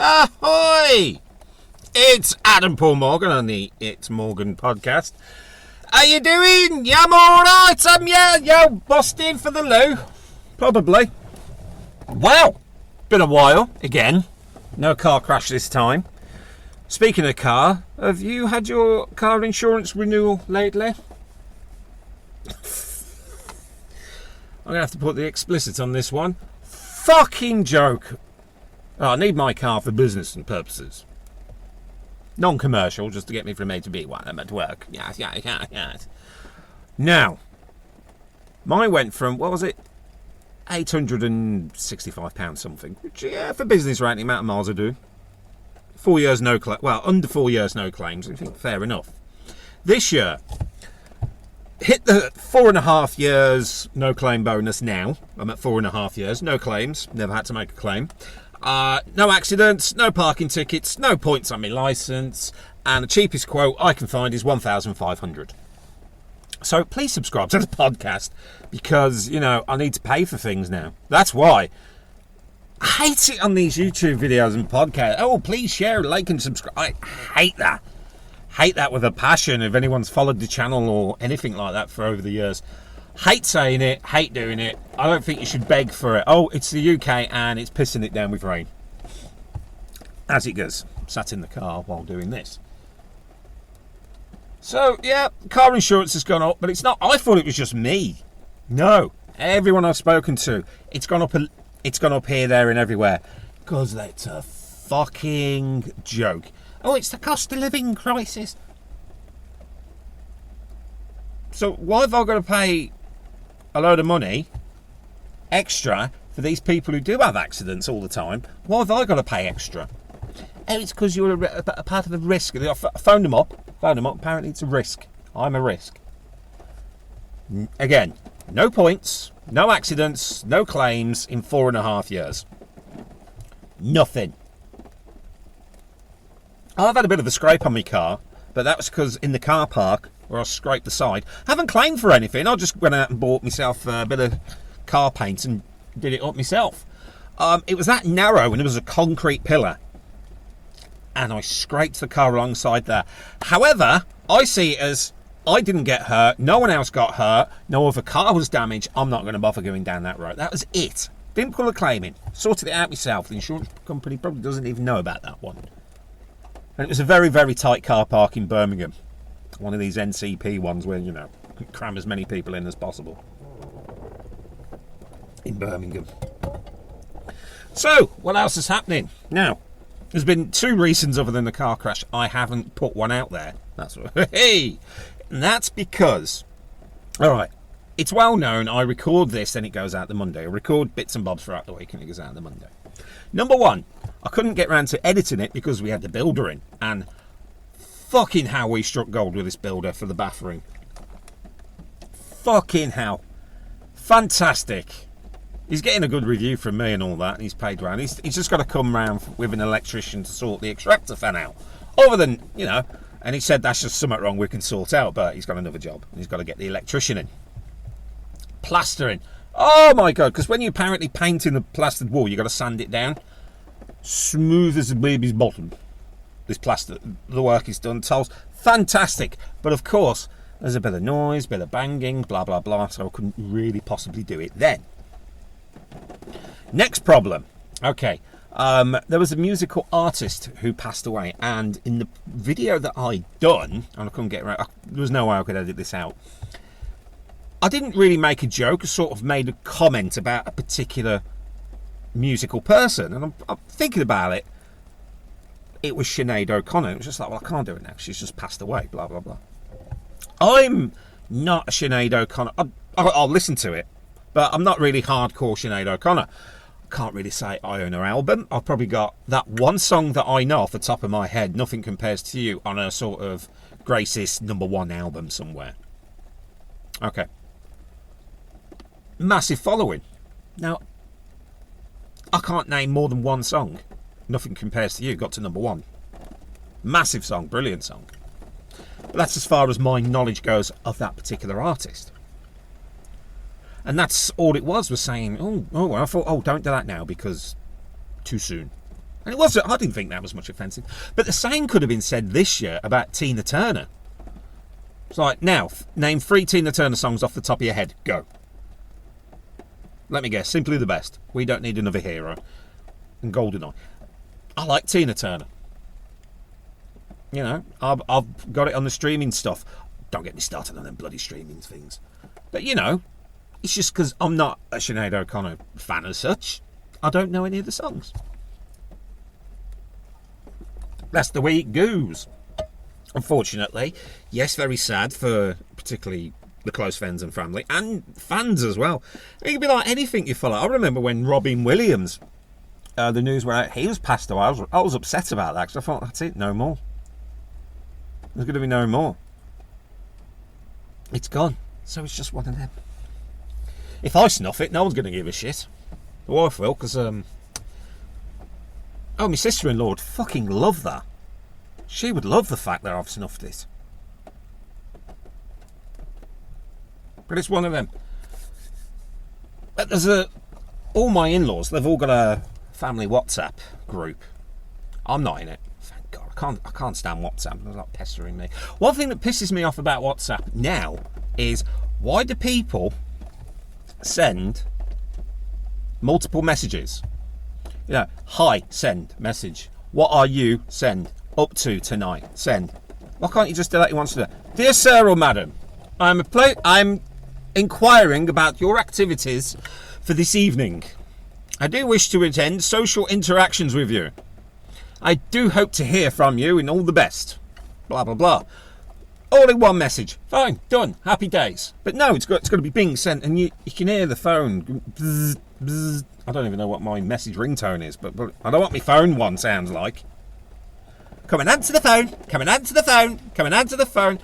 Ahoy! It's Adam Paul Morgan on the It's Morgan podcast. How you doing? Yeah, I'm alright, yo, busting for the loo. Probably. Well, been a while, again. No car crash this time. Speaking of car, have you had your car insurance renewal lately? I'm going to have to put the explicit on this one. Fucking joke. Oh, I need my car for business and purposes. Non-commercial, just to get me from A to B while I'm at work. Yes. Now, mine went from, what was it? £865 something. Which, yeah, for business right, the amount of miles I do. 4 years no claim. Well, under 4 years no claims. I think fair enough. This year, hit the 4.5 years no claim bonus now. I'm at 4.5 years, no claims. Never had to make a claim. No accidents, no parking tickets, no points on my licence, and the cheapest quote I can find is £1,500. So please subscribe to the podcast because, you know, I need to pay for things now. That's why. I hate it on these YouTube videos and podcasts. Oh, please share, like and subscribe. I hate that. Hate that with a passion if anyone's followed the channel or anything like that for over the years. Hate saying it, hate doing it. I don't think you should beg for it. Oh, it's the UK and it's pissing it down with rain. As it goes. Sat in the car while doing this. So, yeah, car insurance has gone up, but it's not. I thought it was just me. No. Everyone I've spoken to, it's gone up here, there and everywhere. Because that's a fucking joke. Oh, it's the cost of living crisis. So why have I got to pay a load of money extra for these people who do have accidents all the time? Why have I got to pay extra? Oh, it's because you're a part of the risk. I phoned them up. Apparently it's a risk. I'm a risk. Again, no points, no accidents, no claims in 4.5 years. Nothing. I've had a bit of a scrape on my car, but that was because in the car park where I scraped the side, I haven't claimed for anything. I just went out and bought myself a bit of car paint and did it up myself. It was that narrow and it was a concrete pillar. And I scraped the car alongside there. However, I see it as I didn't get hurt, no one else got hurt, no other car was damaged. I'm not going to bother going down that road. That was it. Didn't pull a claim in. Sorted it out myself. The insurance company probably doesn't even know about that one. And it was a very, very tight car park in Birmingham. One of these NCP ones where, you know, cram as many people in as possible. In Birmingham. So, what else is happening? Now, there's been 2 reasons other than the car crash I haven't put one out there. That's what, hey! And that's because, alright, it's well known I record this and it goes out the Monday. I record bits and bobs throughout the week and it goes out the Monday. Number one, I couldn't get around to editing it because we had the builder in. And fucking how we struck gold with this builder for the bathroom. Fucking hell. Fantastic. He's getting a good review from me and all that. And he's paid round. He's just got to come round with an electrician to sort the extractor fan out. Other than, you know, and he said that's just something wrong we can sort out. But he's got another job. And he's got to get the electrician in. Plastering. Oh my God. Because when you apparently paint in the plastered wall, you got to sand it down. Smooth as a baby's bottom. This plaster, the work is done, tiles, fantastic. But of course, there's a bit of noise, bit of banging, blah, blah, blah. So I couldn't really possibly do it then. Next problem. Okay. There was a musical artist who passed away. And in the video that I done, and I couldn't get around, there was no way I could edit this out. I didn't really make a joke. I sort of made a comment about a particular musical person. And I'm thinking about it. It was Sinead O'Connor. It was just like, well, I can't do it now. She's just passed away, blah, blah, blah. I'm not a Sinead O'Connor. I'll listen to it, but I'm not really hardcore Sinead O'Connor. I can't really say I own her album. I've probably got that one song that I know off the top of my head, Nothing Compares to You, on a sort of greatest #1 album somewhere. Okay. Massive following. Now, I can't name more than one song. Nothing Compares to You got to #1. Massive song, brilliant song. But that's as far as my knowledge goes of that particular artist. And that's all it was saying, I thought, don't do that now because too soon. And it wasn't. I didn't think that was much offensive. But the same could have been said this year about Tina Turner. It's like, now, name 3 Tina Turner songs off the top of your head. Go. Let me guess. Simply the Best. We Don't Need Another Hero. And Goldeneye. I like Tina Turner. You know, I've got it on the streaming stuff. Don't get me started on them bloody streaming things. But, you know, it's just because I'm not a Sinead O'Connor fan as such. I don't know any of the songs. That's the way it goes. Unfortunately, yes, very sad for particularly the close friends and family, and fans as well. It could be like anything you follow. I remember when Robin Williams, the news went out, he was passed away. I was upset about that because I thought, that's it, no more. There's going to be no more. It's gone. So it's just one of them. If I snuff it, no one's going to give a shit. The wife will, because, my sister-in-law would fucking love that. She would love the fact that I've snuffed it. But it's one of them. But all my in-laws, they've all got a family WhatsApp group. I'm not in it. Thank God. I can't stand WhatsApp. They're like pestering me. One thing that pisses me off about WhatsApp now is, why do people send multiple messages? You know, hi, send, message. What are you, send. Up to tonight, send. Why can't you just do that you want to do? Dear sir or madam, I'm inquiring about your activities for this evening. I do wish to attend social interactions with you. I do hope to hear from you and all the best. Blah, blah, blah. All in one message. Fine, done, happy days. But no, it's got to be being sent, and you can hear the phone. Bzz, bzz. I don't even know what my message ringtone is, but I know what my phone one sounds like. Come and answer the phone. Come and answer the phone. Come and answer the phone.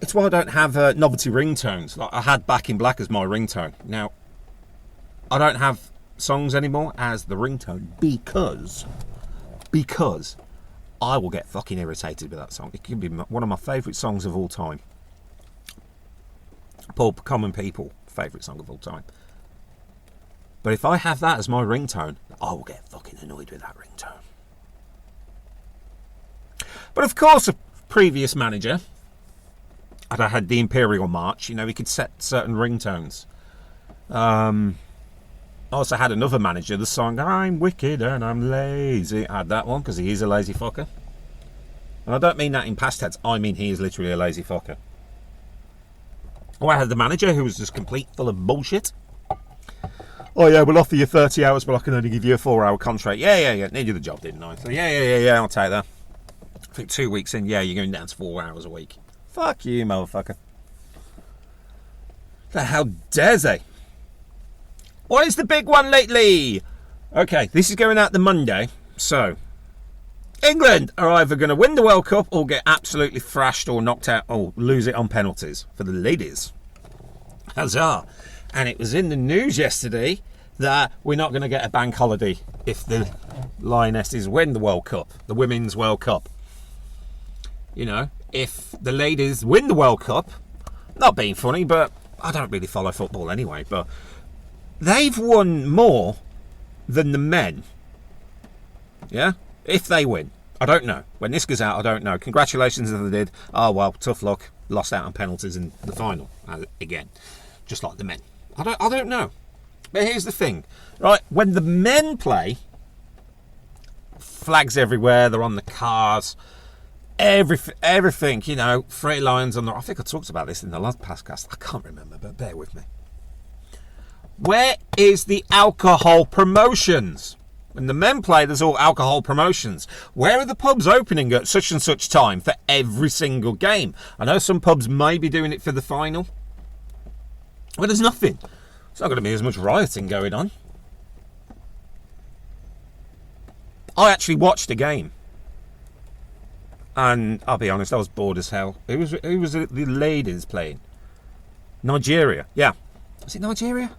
It's why I don't have novelty ringtones like I had Back in Black as my ringtone. Now, I don't have songs anymore as the ringtone because I will get fucking irritated with that song. It can be one of my favourite songs of all time. Poor Common People, favourite song of all time. But if I have that as my ringtone, I will get fucking annoyed with that ringtone. But of course, a previous manager, I had the Imperial March, you know, he could set certain ringtones. I also had another manager, the song I'm Wicked and I'm Lazy. I had that one because he is a lazy fucker. And I don't mean that in past tense, I mean he is literally a lazy fucker. Oh, I had the manager who was just complete full of bullshit. Oh yeah, we'll offer you 30 hours, but I can only give you a 4-hour contract. Yeah. Needed the job, didn't I? So yeah, I'll take that. I think 2 weeks in, yeah, you're going down to 4 hours a week. Fuck you, motherfucker. How dare they? What is the big one lately? Okay, this is going out the Monday. So, England are either going to win the World Cup or get absolutely thrashed or knocked out or lose it on penalties for the ladies. Huzzah. And it was in the news yesterday that we're not going to get a bank holiday if the Lionesses win the World Cup, the Women's World Cup. You know, if the ladies win the World Cup, not being funny, but I don't really follow football anyway, but they've won more than the men. Yeah? If they win. I don't know. When this goes out, I don't know. Congratulations if they did. Oh, well, tough luck. Lost out on penalties in the final. Again. Just like the men. I don't know. But here's the thing. Right, when the men play, flags everywhere, they're on the cars, everything, you know, three lines on the... I think I talked about this in the last podcast. I can't remember, but bear with me. Where is the alcohol promotions? When the men play, there's all alcohol promotions. Where are the pubs opening at such and such time for every single game? I know some pubs may be doing it for the final. But there's nothing. It's not going to be as much rioting going on. I actually watched a game. And I'll be honest, I was bored as hell. Who was the ladies playing? Nigeria. Yeah. Was it Nigeria?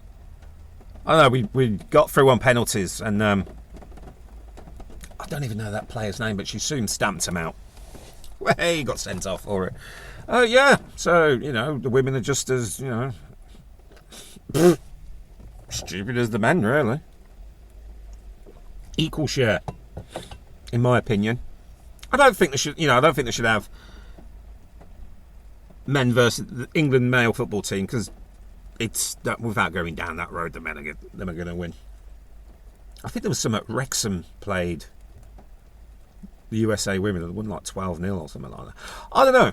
I don't know. We got through on penalties. And I don't even know that player's name, but she soon stamped him out. Well, he got sent off for it. Oh, yeah. So, you know, the women are just as, you know... stupid as the men, really. equal share, in my opinion. I don't think they should. I don't think they should have men versus the England male football team, because it's that, without going down that road, the men are going to win. I think there was some at Wrexham played the USA women, that won like 12-0 or something like that. I don't know.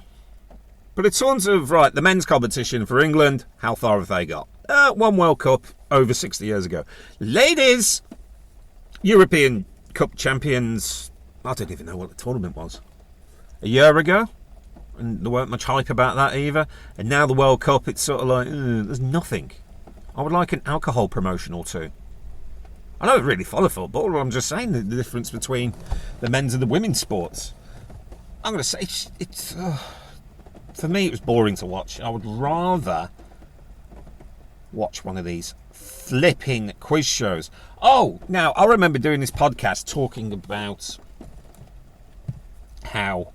But in terms of, right, the men's competition for England, how far have they got? One World Cup over 60 years ago. Ladies, European Cup champions, I don't even know what the tournament was. A year ago? And there weren't much hype about that either. And now the World Cup, it's sort of like, there's nothing. I would like an alcohol promotion or two. I don't really follow football, but I'm just saying the difference between the men's and the women's sports. I'm going to say it's for me, it was boring to watch. I would rather watch one of these flipping quiz shows. Oh, now, I remember doing this podcast talking about how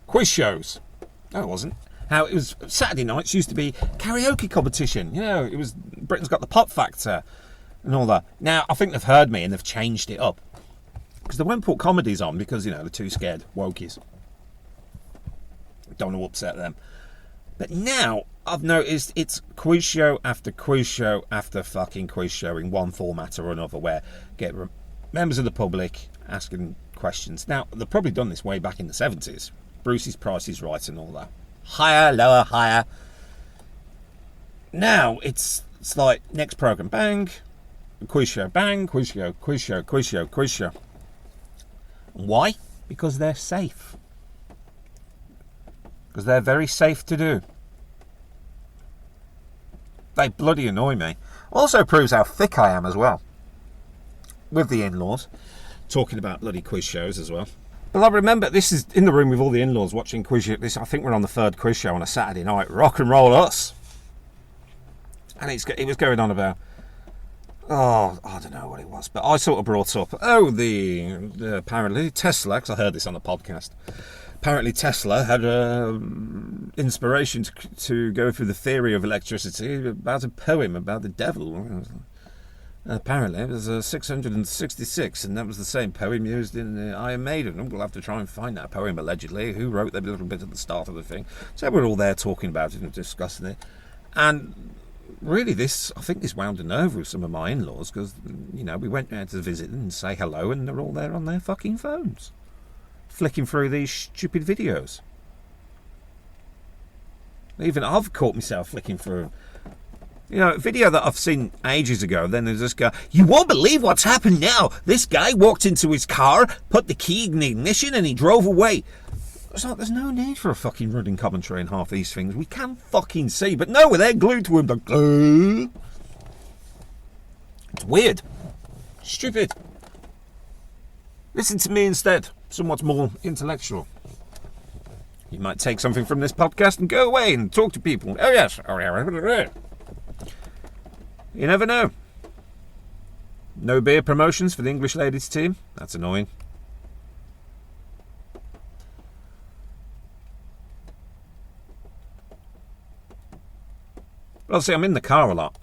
quiz shows, no it wasn't, how it was Saturday nights used to be karaoke competition. It was Britain's Got the Pop Factor and all that. Now, I think they've heard me and they've changed it up. Because they won't put comedies on because, they're too scared, wokies. Don't want to upset them. But now, I've noticed it's quiz show after quiz show after fucking quiz show in one format or another, where get members of the public asking questions. Now, they've probably done this way back in the 70s. Bruce's Price is Right and all that. Higher, lower, higher. Now, it's like, next programme, bang, quiz show, bang, quiz show, quiz show, quiz show, quiz show. Why? Because they're safe. Because they're very safe to do. They bloody annoy me. Also proves how thick I am as well. With the in-laws. Talking about bloody quiz shows as well. Well, I remember, this is in the room with all the in-laws watching quiz show. I think we're on the third quiz show on a Saturday night. Rock and roll us. And it was going on about, I don't know what it was, but I sort of brought up, the apparently Tesla, because I heard this on the podcast. Apparently Tesla had inspiration to go through the theory of electricity about a poem about the devil. Apparently it was 666, and that was the same poem used in Iron Maiden. We'll have to try and find that poem, allegedly. Who wrote that little bit at the start of the thing? So we're all there talking about it and discussing it. And really, I think this wound a nerve with some of my in-laws, because, we went there to visit and say hello, and they're all there on their fucking phones, flicking through these stupid videos. Even I've caught myself flicking through, a video that I've seen ages ago. Then there's this guy, you won't believe what's happened now. This guy walked into his car, put the key in the ignition, and he drove away. It's like, there's no need for a fucking running commentary in half these things. We can fucking see, but no, we're there glued to him. Like, it's weird. Stupid. Listen to me instead. Somewhat more intellectual. You might take something from this podcast and go away and talk to people. Oh yes. You never know. No beer promotions for the English ladies team. That's annoying. Well, see, I'm in the car a lot.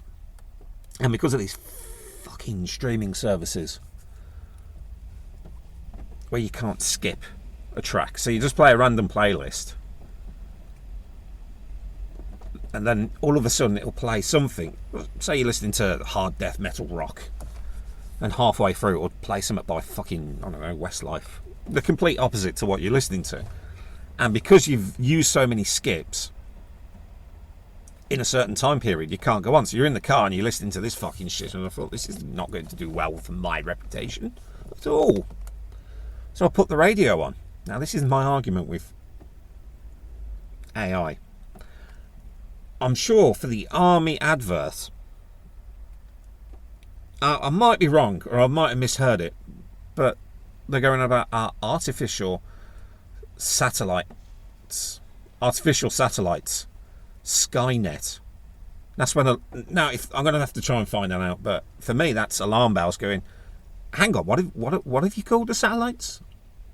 And because of these fucking streaming services where you can't skip a track, so you just play a random playlist, and then all of a sudden it'll play something. Say you're listening to hard death metal rock, and halfway through it'll play something by fucking, I don't know, Westlife. The complete opposite to what you're listening to. And because you've used so many skips in a certain time period, you can't go on. So you're in the car and you're listening to this fucking shit, and I thought, this is not going to do well for my reputation at all. So I put the radio on. Now, this is my argument with AI. I'm sure for the army advert, I might be wrong, or I might have misheard it, but they're going about artificial satellites, Skynet. That's when now, if I'm going to have to try and find that out, but for me, that's alarm bells going, hang on, what have you called the satellites?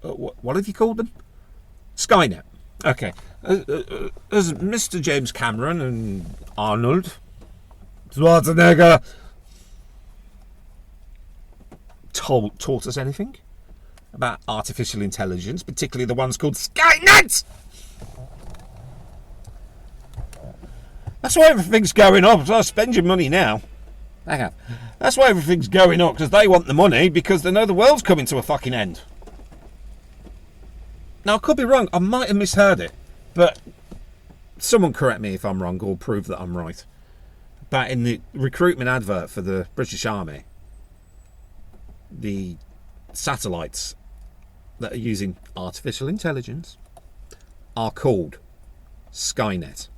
What have you called them? Skynet. Okay. As Mr. James Cameron and Arnold Schwarzenegger taught us anything about artificial intelligence, particularly the ones called Skynet. That's why everything's going up. So spend your money now. Hang on. That's why everything's going up, because they want the money, because they know the world's coming to a fucking end. Now, I could be wrong. I might have misheard it, but someone correct me if I'm wrong or prove that I'm right. But in the recruitment advert for the British Army, the satellites that are using artificial intelligence are called Skynet.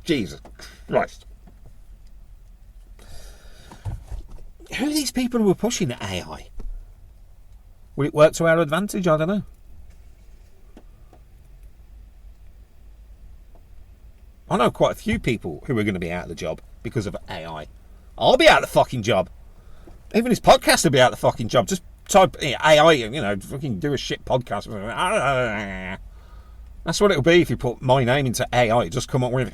Jesus Christ. Who are these people who are pushing AI? Will it work to our advantage? I don't know. I know quite a few people who are going to be out of the job because of AI. I'll be out of the fucking job. Even this podcast will be out of the fucking job. Just type AI, you know, fucking do a shit podcast. That's what it'll be if you put my name into AI. It just come up with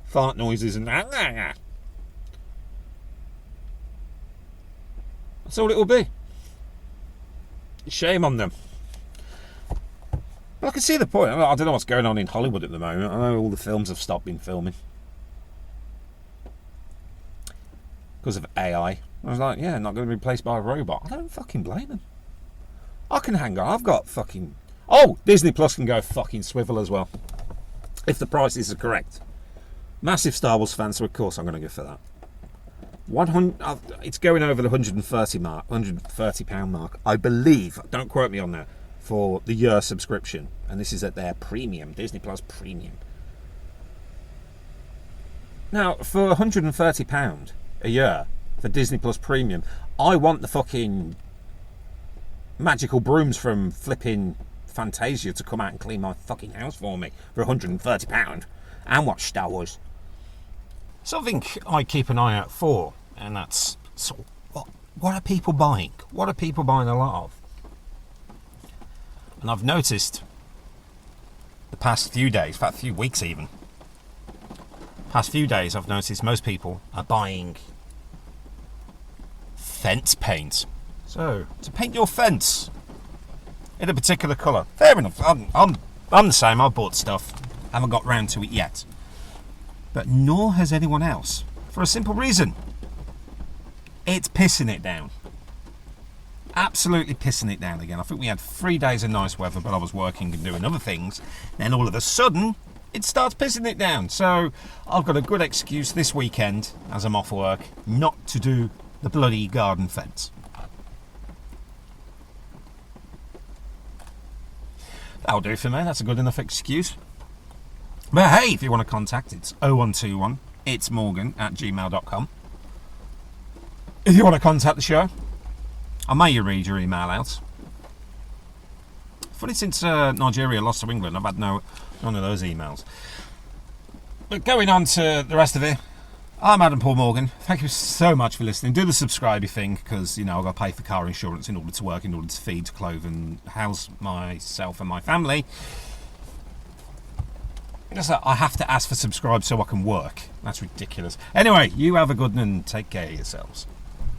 fart noises and that's all it will be. Shame on them. Well, I can see the point. I don't know what's going on in Hollywood at the moment. I know all the films have stopped being filming because of AI. I was like, yeah, not going to be replaced by a robot. I don't fucking blame them. I can hang on. I've got fucking... Oh, Disney Plus can go fucking swivel as well, if the prices are correct. Massive Star Wars fan, so of course I'm going to go for that. 100. It's going over the 130 mark, £130 mark, I believe. Don't quote me on that. For the year subscription, and this is at their premium, Disney Plus Premium. Now, for £130 a year for Disney Plus Premium, I want the fucking magical brooms from flipping Fantasia to come out and clean my fucking house for me for £130 and watch Star Wars. Something I keep an eye out for, and that's sort of, what are people buying? What are people buying a lot of? And I've noticed the past few days, in fact, a few weeks even, past few days, I've noticed most people are buying fence paint. So, to paint your fence in a particular colour. Fair enough. I'm the same. I've bought stuff. Haven't got round to it yet. But nor has anyone else. For a simple reason. It's pissing it down. Absolutely pissing it down again. I think we had 3 days of nice weather, but I was working and doing other things. Then all of a sudden, it starts pissing it down. So I've got a good excuse this weekend, as I'm off work, not to do the bloody garden fence. That'll do for me. That's a good enough excuse. But hey, if you want to contact, it's 0121 it's morgan@gmail.com. If you want to contact the show, I may read your email out. Funny, since Nigeria lost to England, I've had none of those emails. But going on to the rest of it, I'm Adam Paul Morgan. Thank you so much for listening. Do the subscribe thing, because, you know, I've got to pay for car insurance in order to work, in order to feed, clothe and house myself and my family. Just that I have to ask for subscribe so I can work. That's ridiculous. Anyway, you have a good one and take care of yourselves.